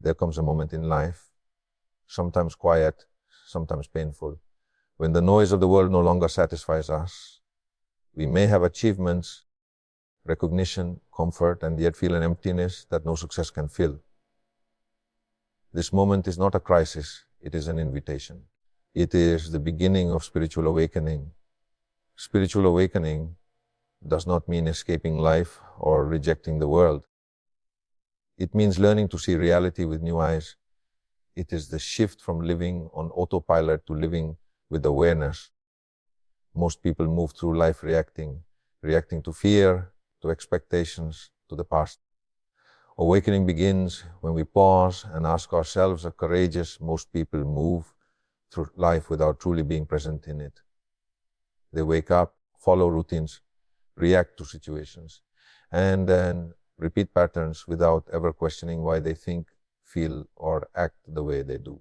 there comes a moment in life, sometimes quiet, sometimes painful, when the noise of the world no longer satisfies us. We may have achievements, recognition, comfort, and yet feel an emptiness that no success can fill. This moment is not a crisis, it is an invitation. It is the beginning of spiritual awakening. Spiritual awakening does not mean escaping life or rejecting the world. It means learning to see reality with new eyes. It is the shift from living on autopilot to living with awareness. Most people move through life reacting to fear, to expectations, to the past. Awakening begins when we pause and ask ourselves a courageous. Most people move through life without truly being present in it. They wake up, follow routines, react to situations, and then repeat patterns without ever questioning why they think, feel, or act the way they do.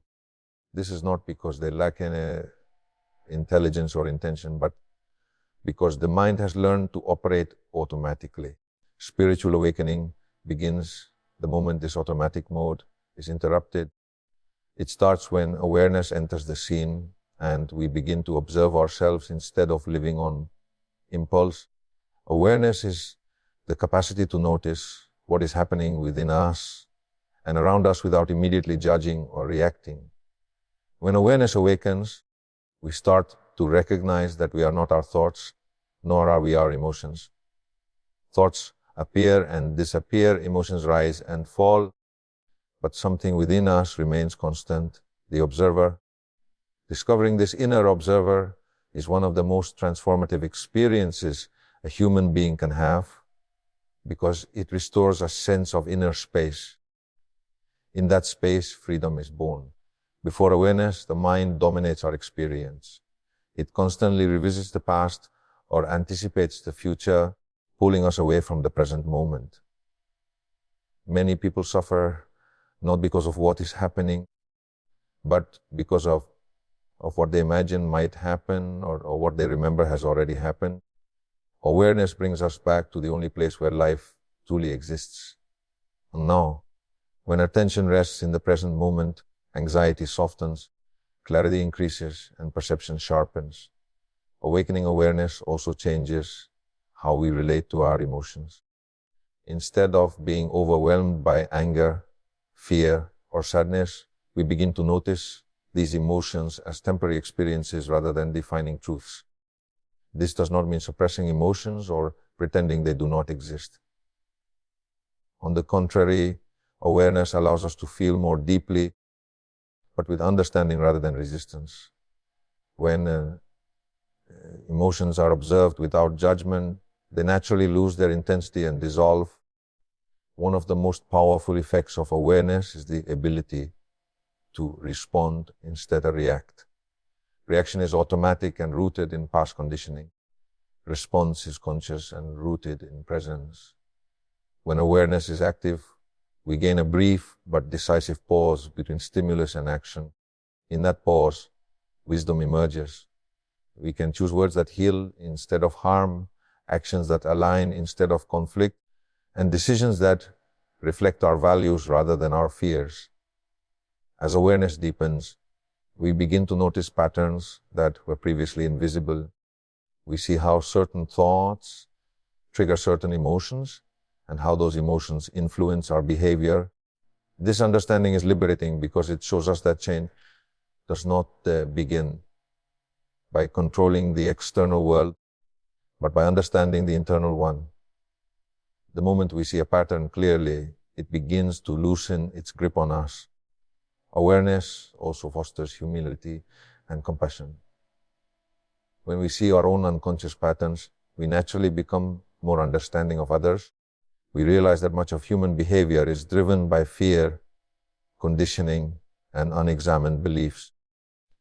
This is not because they lack any intelligence or intention, but because the mind has learned to operate automatically. Spiritual awakening begins the moment this automatic mode is interrupted. It starts when awareness enters the scene and we begin to observe ourselves instead of living on impulse. Awareness is the capacity to notice what is happening within us and around us without immediately judging or reacting. When awareness awakens, we start to recognize that we are not our thoughts, nor are we our emotions. Thoughts appear and disappear, emotions rise and fall, but something within us remains constant, the observer. Discovering this inner observer is one of the most transformative experiences a human being can have, because it restores a sense of inner space. In that space, freedom is born. Before awareness, the mind dominates our experience. It constantly revisits the past or anticipates the future, pulling us away from the present moment. Many people suffer not because of what is happening, but because of what they imagine might happen or what they remember has already happened. Awareness brings us back to the only place where life truly exists. And now, when attention rests in the present moment, anxiety softens, clarity increases, and perception sharpens. Awakening awareness also changes how we relate to our emotions. Instead of being overwhelmed by anger, fear, or sadness, we begin to notice these emotions as temporary experiences rather than defining truths. This does not mean suppressing emotions or pretending they do not exist. On the contrary, awareness allows us to feel more deeply, but with understanding rather than resistance. When emotions are observed without judgment, they naturally lose their intensity and dissolve. One of the most powerful effects of awareness is the ability to respond instead of react. Reaction is automatic and rooted in past conditioning. Response is conscious and rooted in presence. When awareness is active, we gain a brief but decisive pause between stimulus and action. In that pause, wisdom emerges. We can choose words that heal instead of harm, actions that align instead of conflict, and decisions that reflect our values rather than our fears. As awareness deepens, we begin to notice patterns that were previously invisible. We see how certain thoughts trigger certain emotions and how those emotions influence our behavior. This understanding is liberating because it shows us that change does not begin by controlling the external world, but by understanding the internal one. The moment we see a pattern clearly, it begins to loosen its grip on us. Awareness also fosters humility and compassion. When we see our own unconscious patterns, we naturally become more understanding of others. We realize that much of human behavior is driven by fear, conditioning, and unexamined beliefs.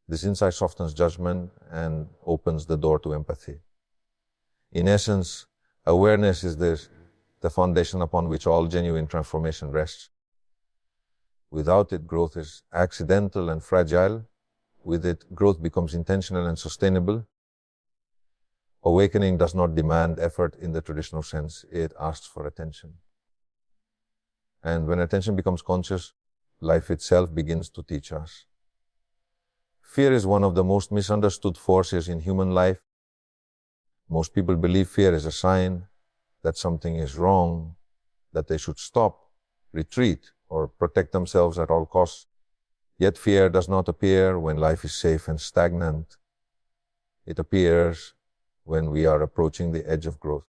This insight softens judgment and opens the door to empathy. In essence, awareness is the foundation upon which all genuine transformation rests. Without it, growth is accidental and fragile. With it, growth becomes intentional and sustainable. Awakening does not demand effort in the traditional sense. It asks for attention. And when attention becomes conscious, life itself begins to teach us. Fear is one of the most misunderstood forces in human life. Most people believe fear is a sign that something is wrong, that they should stop, retreat, or protect themselves at all costs. Yet fear does not appear when life is safe and stagnant. It appears when we are approaching the edge of growth.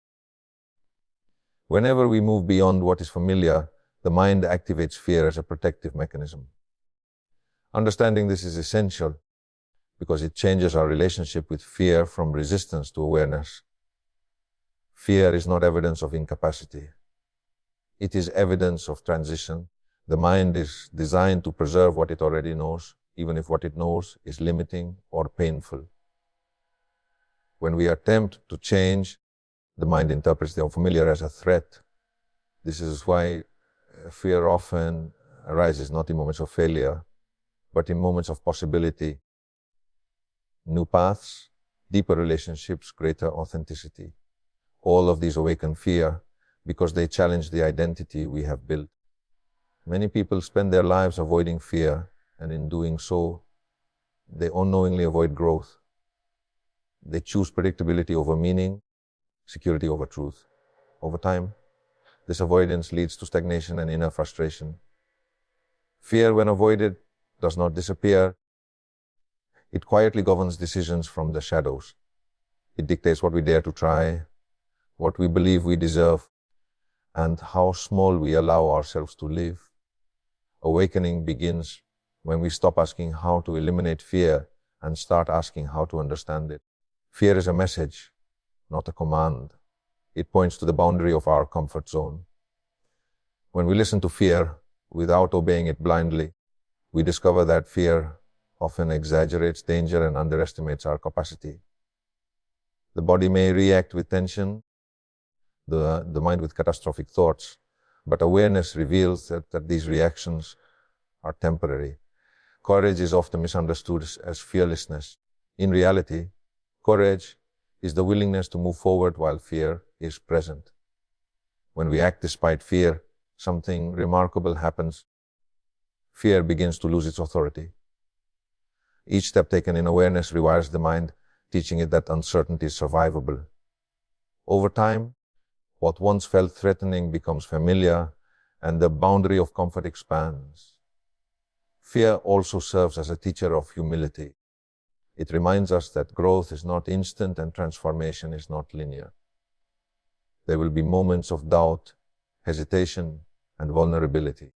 Whenever we move beyond what is familiar, the mind activates fear as a protective mechanism. Understanding this is essential because it changes our relationship with fear from resistance to awareness. Fear is not evidence of incapacity. It is evidence of transition. The mind is designed to preserve what it already knows, even if what it knows is limiting or painful. When we attempt to change, the mind interprets the unfamiliar as a threat. This is why fear often arises not in moments of failure, but in moments of possibility, new paths, deeper relationships, greater authenticity. All of these awaken fear because they challenge the identity we have built. Many people spend their lives avoiding fear, and in doing so, they unknowingly avoid growth. They choose predictability over meaning, security over truth. Over time, this avoidance leads to stagnation and inner frustration. Fear, when avoided, does not disappear. It quietly governs decisions from the shadows. It dictates what we dare to try, what we believe we deserve, and how small we allow ourselves to live. Awakening begins when we stop asking how to eliminate fear and start asking how to understand it. Fear is a message, not a command. It points to the boundary of our comfort zone. When we listen to fear without obeying it blindly, we discover that fear often exaggerates danger and underestimates our capacity. The body may react with tension, the mind with catastrophic thoughts, but awareness reveals that these reactions are temporary. Courage is often misunderstood as fearlessness. In reality, courage is the willingness to move forward while fear is present. When we act despite fear, something remarkable happens. Fear begins to lose its authority. Each step taken in awareness rewires the mind, teaching it that uncertainty is survivable. Over time, what once felt threatening becomes familiar, and the boundary of comfort expands. Fear also serves as a teacher of humility. It reminds us that growth is not instant and transformation is not linear. There will be moments of doubt, hesitation, and vulnerability.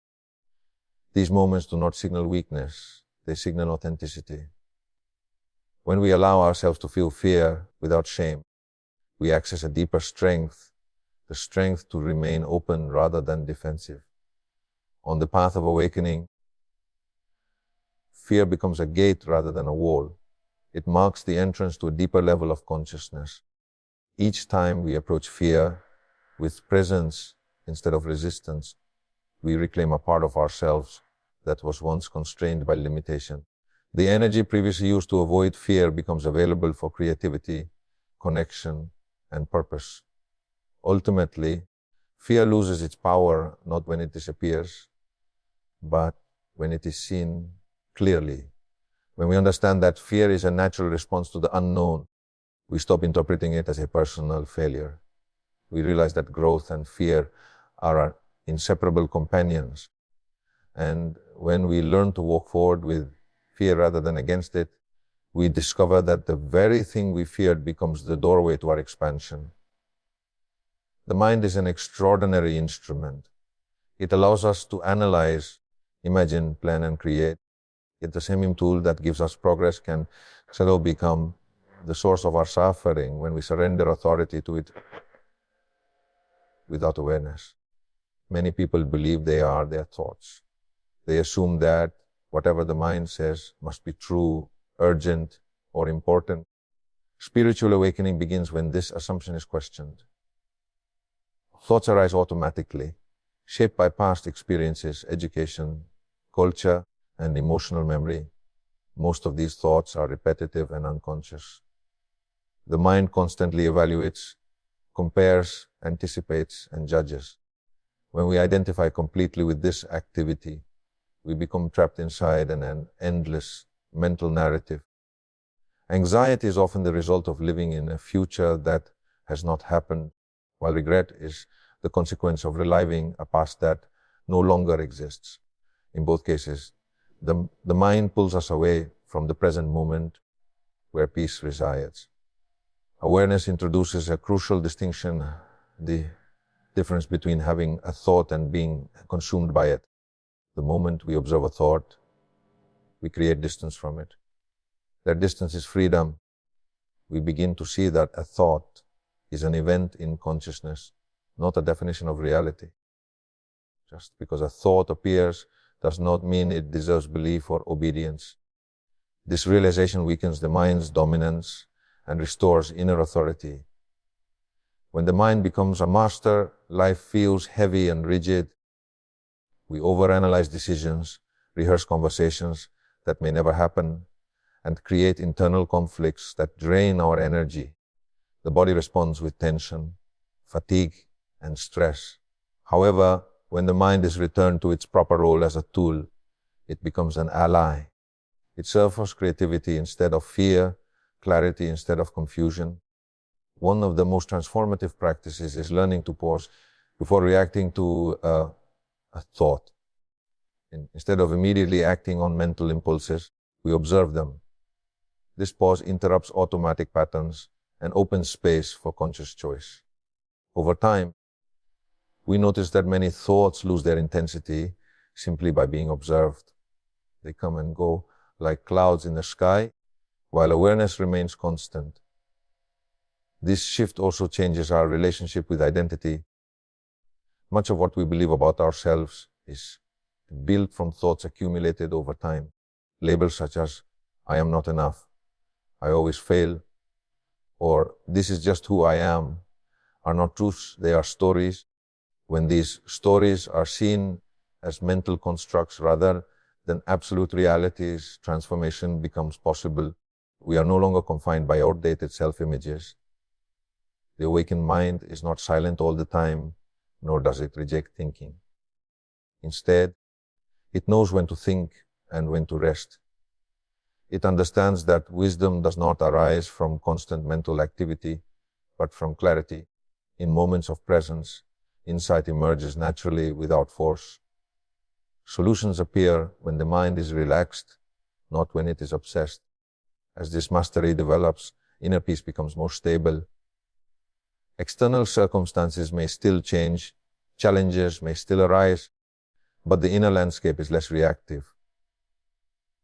These moments do not signal weakness, they signal authenticity. When we allow ourselves to feel fear without shame, we access a deeper strength, the strength to remain open rather than defensive. On the path of awakening, fear becomes a gate rather than a wall. It marks the entrance to a deeper level of consciousness. Each time we approach fear with presence instead of resistance, we reclaim a part of ourselves that was once constrained by limitation. The energy previously used to avoid fear becomes available for creativity, connection, and purpose. Ultimately, fear loses its power not when it disappears, but when it is seen clearly. When we understand that fear is a natural response to the unknown, we stop interpreting it as a personal failure. We realize that growth and fear are inseparable companions. And when we learn to walk forward with fear rather than against it, we discover that the very thing we feared becomes the doorway to our expansion. The mind is an extraordinary instrument. It allows us to analyze, imagine, plan, and create. Yet the same tool that gives us progress can somehow become the source of our suffering when we surrender authority to it without awareness. Many people believe they are their thoughts. They assume that whatever the mind says must be true, urgent, or important. Spiritual awakening begins when this assumption is questioned. Thoughts arise automatically, shaped by past experiences, education, culture, and emotional memory. Most of these thoughts are repetitive and unconscious. The mind constantly evaluates, compares, anticipates, and judges. When we identify completely with this activity, We become trapped inside an endless mental narrative. Anxiety is often the result of living in a future that has not happened, while regret is the consequence of reliving a past that no longer exists. In both cases, the mind pulls us away from the present moment where peace resides. Awareness introduces a crucial distinction, the difference between having a thought and being consumed by it. The moment we observe a thought, we create distance from it. That distance is freedom. We begin to see that a thought is an event in consciousness, not a definition of reality. Just because a thought appears does not mean it deserves belief or obedience. This realization weakens the mind's dominance and restores inner authority. When the mind becomes a master, life feels heavy and rigid. We overanalyze decisions, rehearse conversations that may never happen, and create internal conflicts that drain our energy. The body responds with tension, fatigue, and stress. However, when the mind is returned to its proper role as a tool, it becomes an ally. It serves creativity instead of fear, clarity instead of confusion. One of the most transformative practices is learning to pause before reacting to a thought. Instead of immediately acting on mental impulses, we observe them. This pause interrupts automatic patterns and opens space for conscious choice. Over time, we notice that many thoughts lose their intensity simply by being observed. They come and go like clouds in the sky, while awareness remains constant. This shift also changes our relationship with identity. Much of what we believe about ourselves is built from thoughts accumulated over time. Labels such as, I am not enough, I always fail, or this is just who I am, are not truths, they are stories. When these stories are seen as mental constructs rather than absolute realities, transformation becomes possible. We are no longer confined by outdated self-images. The awakened mind is not silent all the time, nor does it reject thinking. Instead, it knows when to think and when to rest. It understands that wisdom does not arise from constant mental activity, but from clarity. In moments of presence, insight emerges naturally without force. Solutions appear when the mind is relaxed, not when it is obsessed. As this mastery develops, inner peace becomes more stable. External circumstances may still change, challenges may still arise, but the inner landscape is less reactive.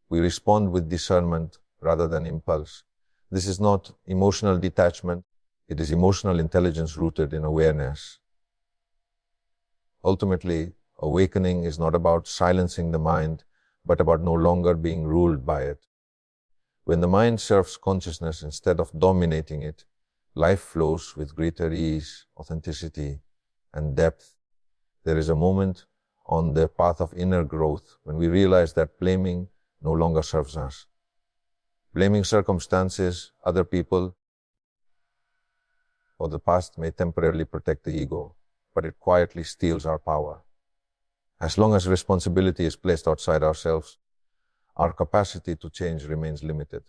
We respond with discernment rather than impulse. This is not emotional detachment, it is emotional intelligence rooted in awareness. Ultimately, awakening is not about silencing the mind, but about no longer being ruled by it. When the mind serves consciousness instead of dominating it, life flows with greater ease, authenticity, and depth. There is a moment on the path of inner growth when we realize that blaming no longer serves us. Blaming circumstances, other people, or the past may temporarily protect the ego, but it quietly steals our power. As long as responsibility is placed outside ourselves, our capacity to change remains limited.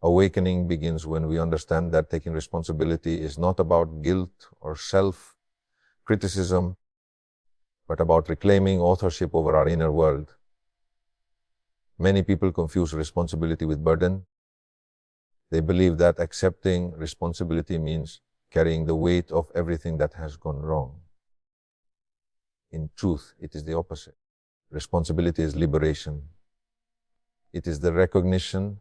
Awakening begins when we understand that taking responsibility is not about guilt or self-criticism, but about reclaiming authorship over our inner world. Many people confuse responsibility with burden. They believe that accepting responsibility means carrying the weight of everything that has gone wrong. In truth, it is the opposite. Responsibility is liberation. It is the recognition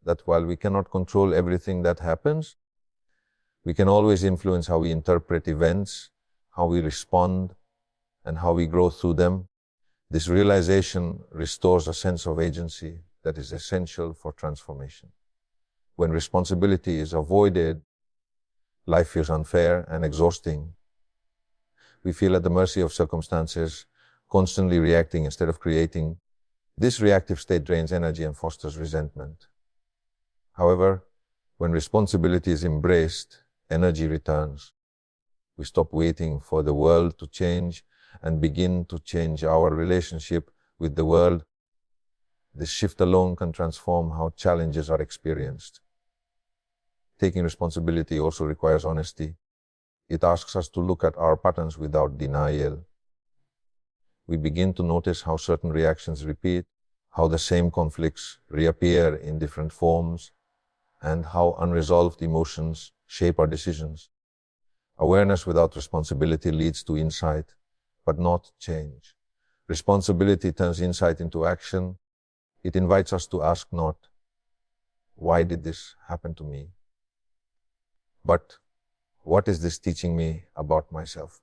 that while we cannot control everything that happens, we can always influence how we interpret events, how we respond, and how we grow through them. This realization restores a sense of agency that is essential for transformation. When responsibility is avoided, life feels unfair and exhausting. We feel at the mercy of circumstances, constantly reacting instead of creating. This reactive state drains energy and fosters resentment. However, when responsibility is embraced, energy returns. We stop waiting for the world to change and begin to change our relationship with the world, this shift alone can transform how challenges are experienced. Taking responsibility also requires honesty. It asks us to look at our patterns without denial. We begin to notice how certain reactions repeat, how the same conflicts reappear in different forms, and how unresolved emotions shape our decisions. Awareness without responsibility leads to insight, but not change. Responsibility turns insight into action. It invites us to ask not, why did this happen to me? But what is this teaching me about myself?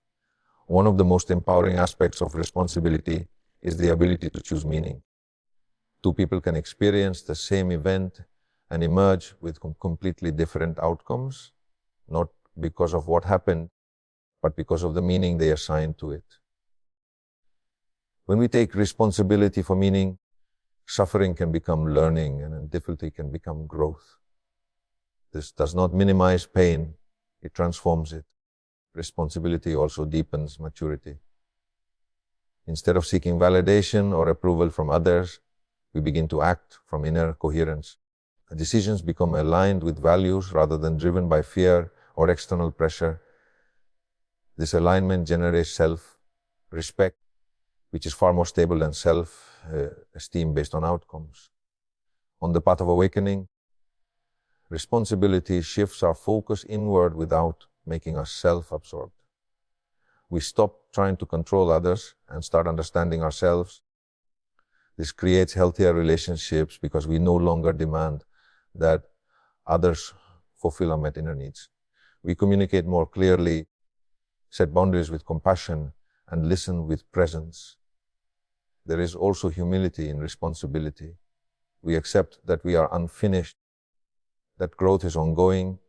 One of the most empowering aspects of responsibility is the ability to choose meaning. Two people can experience the same event and emerge with completely different outcomes, not because of what happened, but because of the meaning they assign to it. When we take responsibility for meaning, suffering can become learning and difficulty can become growth. This does not minimize pain, it transforms it. Responsibility also deepens maturity. Instead of seeking validation or approval from others, we begin to act from inner coherence. Decisions become aligned with values rather than driven by fear or external pressure. This alignment generates self-respect, which is far more stable than self-esteem based on outcomes. On the path of awakening, responsibility shifts our focus inward without making us self-absorbed. We stop trying to control others and start understanding ourselves. This creates healthier relationships because we no longer demand that others fulfill our met inner needs. We communicate more clearly, set boundaries with compassion, and listen with presence. There is also humility in responsibility. We accept that we are unfinished, that growth is ongoing,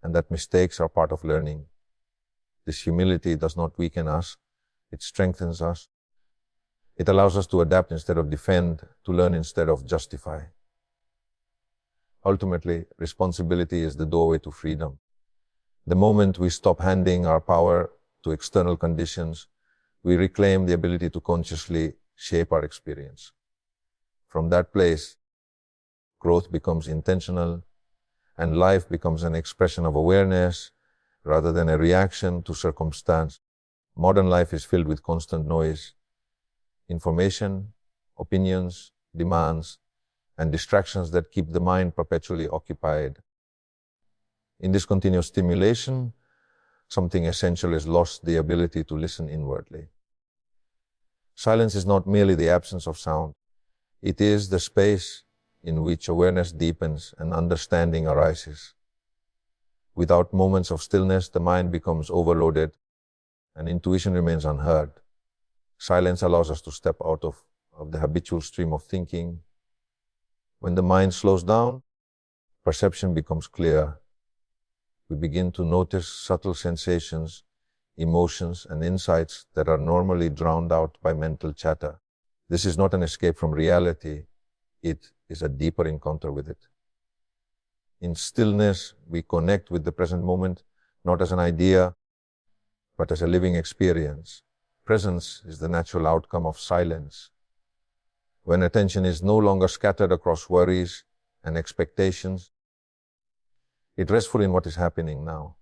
and that mistakes are part of learning. This humility does not weaken us, it strengthens us. It allows us to adapt instead of defend, to learn instead of justify. Ultimately, responsibility is the doorway to freedom. The moment we stop handing our power to external conditions, we reclaim the ability to consciously shape our experience. From that place, growth becomes intentional, and life becomes an expression of awareness rather than a reaction to circumstance. Modern life is filled with constant noise, information, opinions, demands, and distractions that keep the mind perpetually occupied. In this continuous stimulation, something essential is lost: the ability to listen inwardly. Silence is not merely the absence of sound. It is the space in which awareness deepens and understanding arises. Without moments of stillness, the mind becomes overloaded and intuition remains unheard. Silence allows us to step out of the habitual stream of thinking. When the mind slows down, perception becomes clear. We begin to notice subtle sensations, emotions, and insights that are normally drowned out by mental chatter. This is not an escape from reality. It is a deeper encounter with it. In stillness, we connect with the present moment, not as an idea, but as a living experience. Presence is the natural outcome of silence. When attention is no longer scattered across worries and expectations, it rests fully in what is happening now.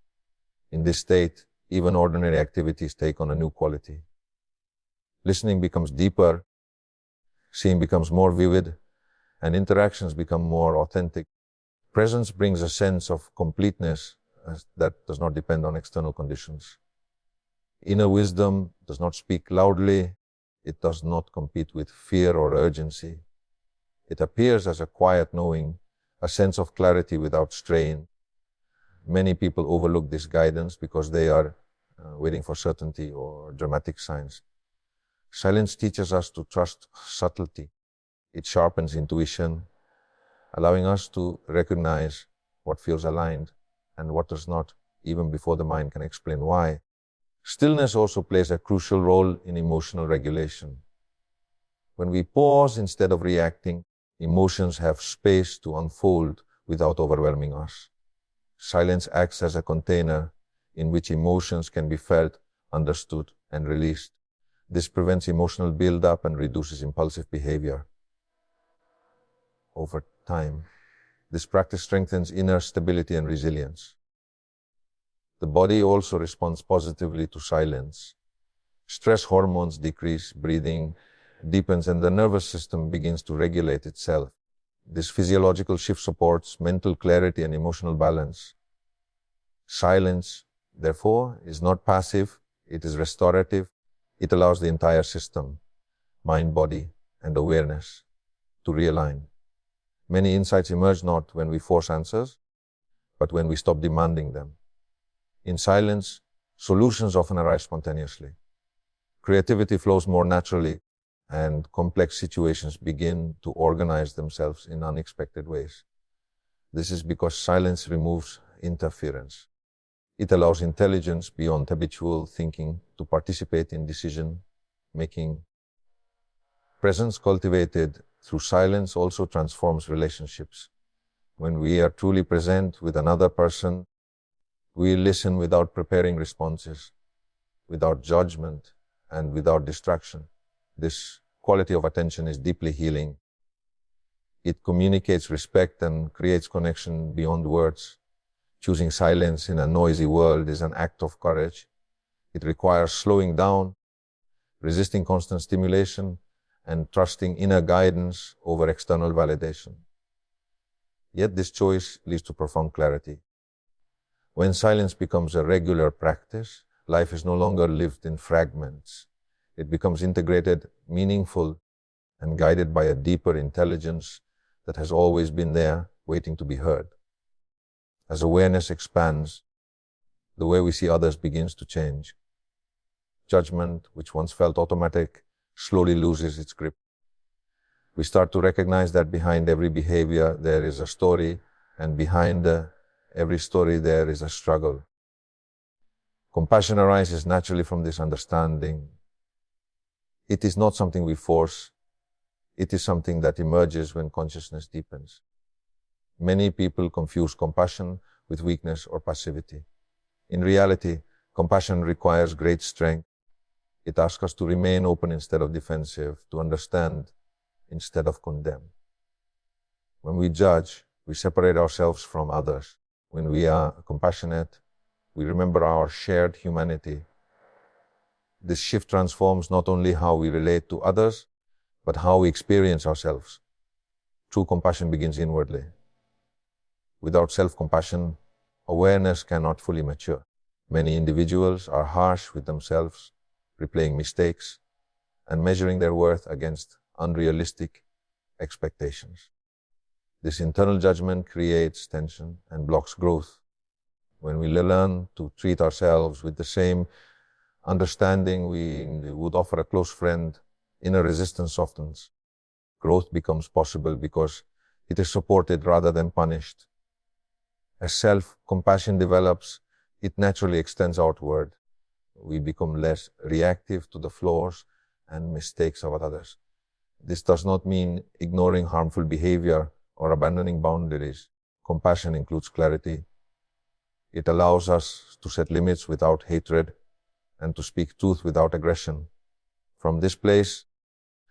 In this state, even ordinary activities take on a new quality. Listening becomes deeper, seeing becomes more vivid, and interactions become more authentic. Presence brings a sense of completeness that does not depend on external conditions. Inner wisdom does not speak loudly. It does not compete with fear or urgency. It appears as a quiet knowing, a sense of clarity without strain. Many people overlook this guidance because they are waiting for certainty or dramatic signs. Silence teaches us to trust subtlety. It sharpens intuition, allowing us to recognize what feels aligned and what does not, even before the mind can explain why. Stillness also plays a crucial role in emotional regulation. When we pause instead of reacting, emotions have space to unfold without overwhelming us. Silence acts as a container in which emotions can be felt, understood, and released. This prevents emotional buildup and reduces impulsive behavior. Over time, this practice strengthens inner stability and resilience. The body also responds positively to silence. Stress hormones decrease, breathing deepens, and the nervous system begins to regulate itself. This physiological shift supports mental clarity and emotional balance. Silence, therefore, is not passive, it is restorative. It allows the entire system, mind, body, and awareness, to realign. Many insights emerge not when we force answers, but when we stop demanding them. In silence, solutions often arise spontaneously. Creativity flows more naturally, and complex situations begin to organize themselves in unexpected ways. This is because silence removes interference. It allows intelligence beyond habitual thinking to participate in decision-making. Presence cultivated through silence also transforms relationships. When we are truly present with another person, we listen without preparing responses, without judgment, and without distraction. This quality of attention is deeply healing. It communicates respect and creates connection beyond words. Choosing silence in a noisy world is an act of courage. It requires slowing down, resisting constant stimulation, and trusting inner guidance over external validation. Yet this choice leads to profound clarity. When silence becomes a regular practice, life is no longer lived in fragments. It becomes integrated, meaningful, and guided by a deeper intelligence that has always been there, waiting to be heard. As awareness expands, the way we see others begins to change. Judgment, which once felt automatic, slowly loses its grip. We start to recognize that behind every behavior there is a story, and behind every story there is a struggle. Compassion arises naturally from this understanding. It is not something we force. It is something that emerges when consciousness deepens. Many people confuse compassion with weakness or passivity. In reality, compassion requires great strength. It asks us to remain open instead of defensive, to understand instead of condemn. When we judge, we separate ourselves from others. When we are compassionate, we remember our shared humanity. This shift transforms not only how we relate to others, but how we experience ourselves. True compassion begins inwardly. Without self-compassion, awareness cannot fully mature. Many individuals are harsh with themselves, replaying mistakes, and measuring their worth against unrealistic expectations. This internal judgment creates tension and blocks growth. When we learn to treat ourselves with the same understanding we would offer a close friend, inner resistance softens. Growth becomes possible because it is supported rather than punished. As self-compassion develops, it naturally extends outward. We become less reactive to the flaws and mistakes of others. This does not mean ignoring harmful behavior or abandoning boundaries. Compassion includes clarity. It allows us to set limits without hatred and to speak truth without aggression. From this place,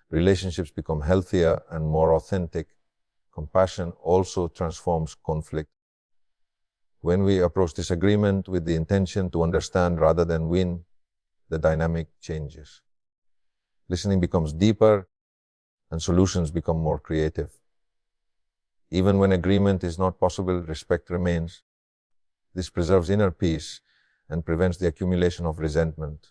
relationships become healthier and more authentic. Compassion also transforms conflict. When we approach disagreement with the intention to understand rather than win, the dynamic changes. Listening becomes deeper and solutions become more creative. Even when agreement is not possible, respect remains. This preserves inner peace and prevents the accumulation of resentment.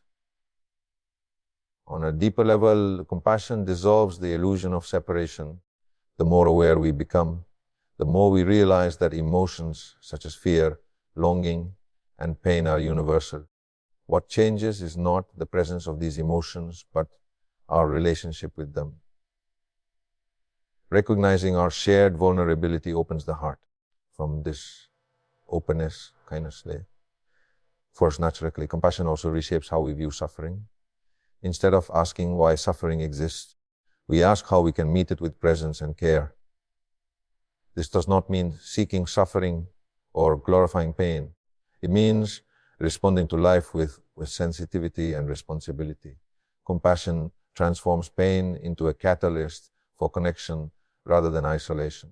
On a deeper level, compassion dissolves the illusion of separation. The more aware we become, the more we realize that emotions such as fear, longing, and pain are universal. What changes is not the presence of these emotions, but our relationship with them. Recognizing our shared vulnerability opens the heart. From this openness, kindness flows naturally. Compassion also reshapes how we view suffering. Instead of asking why suffering exists, we ask how we can meet it with presence and care. This does not mean seeking suffering or glorifying pain. It means responding to life with sensitivity and responsibility. Compassion transforms pain into a catalyst for connection rather than isolation.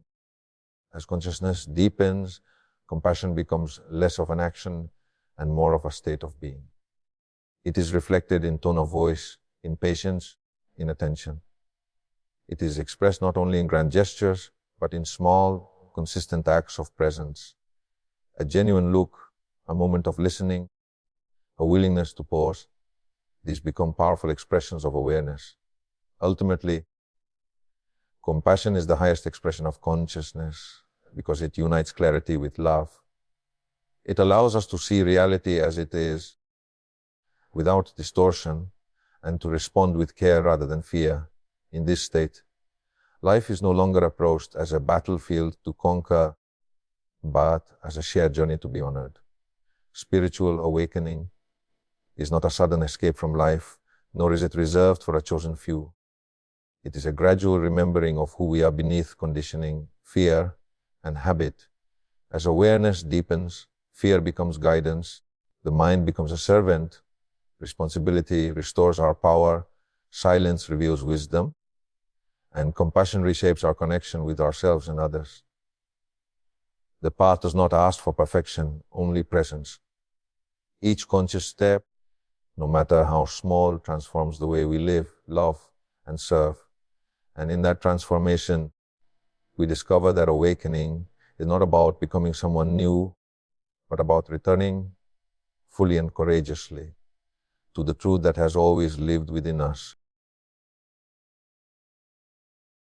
As consciousness deepens, compassion becomes less of an action and more of a state of being. It is reflected in tone of voice, in patience, in attention. It is expressed not only in grand gestures, but in small, consistent acts of presence. A genuine look, a moment of listening, a willingness to pause. These become powerful expressions of awareness. Ultimately, compassion is the highest expression of consciousness because it unites clarity with love. It allows us to see reality as it is, without distortion, and to respond with care rather than fear. In this state, life is no longer approached as a battlefield to conquer, but as a shared journey to be honored. Spiritual awakening is not a sudden escape from life, nor is it reserved for a chosen few. It is a gradual remembering of who we are beneath conditioning, fear, and habit. As awareness deepens, fear becomes guidance, the mind becomes a servant, responsibility restores our power, silence reveals wisdom, and compassion reshapes our connection with ourselves and others. The path does not ask for perfection, only presence. Each conscious step, no matter how small, transforms the way we live, love, and serve. And in that transformation, we discover that awakening is not about becoming someone new, but about returning fully and courageously to the truth that has always lived within us.